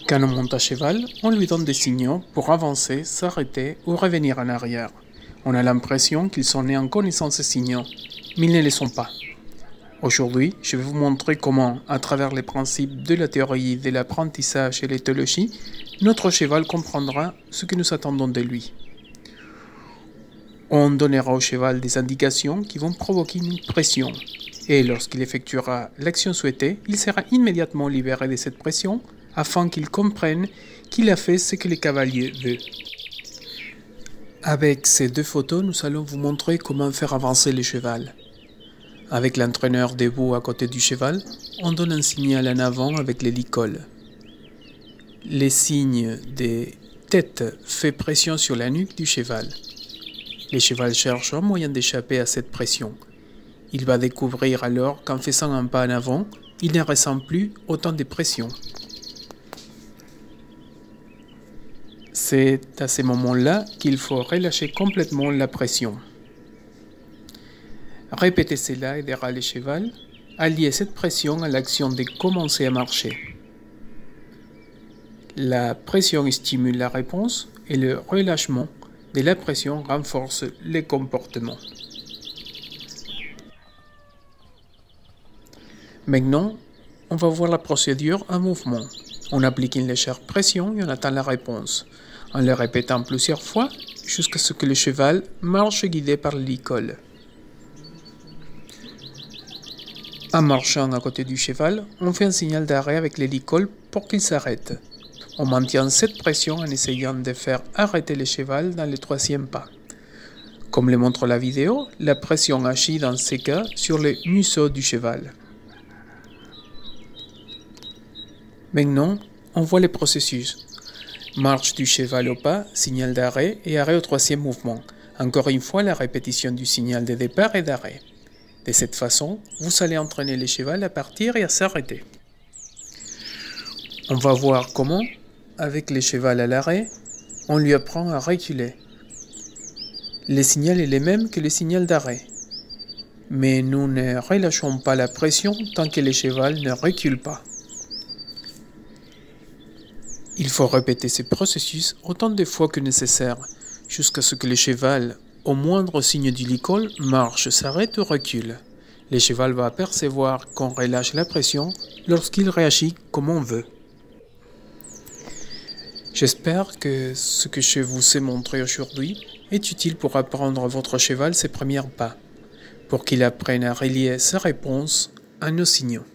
Quand on monte à cheval, on lui donne des signaux pour avancer, s'arrêter ou revenir en arrière. On a l'impression qu'ils sont nés en connaissant ces signaux, mais ils ne le sont pas. Aujourd'hui, je vais vous montrer comment, à travers les principes de la théorie de l'apprentissage et l'éthologie, notre cheval comprendra ce que nous attendons de lui. On donnera au cheval des indications qui vont provoquer une pression, et lorsqu'il effectuera l'action souhaitée, il sera immédiatement libéré de cette pression afin qu'il comprenne qu'il a fait ce que le cavalier veut. Avec ces deux photos, nous allons vous montrer comment faire avancer le cheval. Avec l'entraîneur debout à côté du cheval, on donne un signal en avant avec l'hélicole. Les signes de tête fait pression sur la nuque du cheval. Le cheval cherche un moyen d'échapper à cette pression. Il va découvrir alors qu'en faisant un pas en avant, il ne ressent plus autant de pression. C'est à ce moment-là qu'il faut relâcher complètement la pression. Répéter cela aidera le cheval à lier cette pression à l'action de commencer à marcher. La pression stimule la réponse et le relâchement de la pression renforce le comportement. Maintenant, on va voir la procédure en mouvement. On applique une légère pression et on attend la réponse, en le répétant plusieurs fois jusqu'à ce que le cheval marche guidé par l'hélicole. En marchant à côté du cheval, on fait un signal d'arrêt avec l'hélicole pour qu'il s'arrête. On maintient cette pression en essayant de faire arrêter le cheval dans le troisième pas. Comme le montre la vidéo, la pression agit dans ces cas sur le museau du cheval. Maintenant, on voit le processus. Marche du cheval au pas, signal d'arrêt et arrêt au troisième mouvement. Encore une fois, la répétition du signal de départ et d'arrêt. De cette façon, vous allez entraîner le cheval à partir et à s'arrêter. On va voir comment, avec le cheval à l'arrêt, on lui apprend à reculer. Le signal est le même que le signal d'arrêt. Mais nous ne relâchons pas la pression tant que le cheval ne recule pas. Il faut répéter ce processus autant de fois que nécessaire, jusqu'à ce que le cheval, au moindre signe du l'hélicole, marche, s'arrête ou recule. Le cheval va percevoir qu'on relâche la pression lorsqu'il réagit comme on veut. J'espère que ce que je vous ai montré aujourd'hui est utile pour apprendre à votre cheval ses premiers pas, pour qu'il apprenne à relier sa réponse à nos signaux.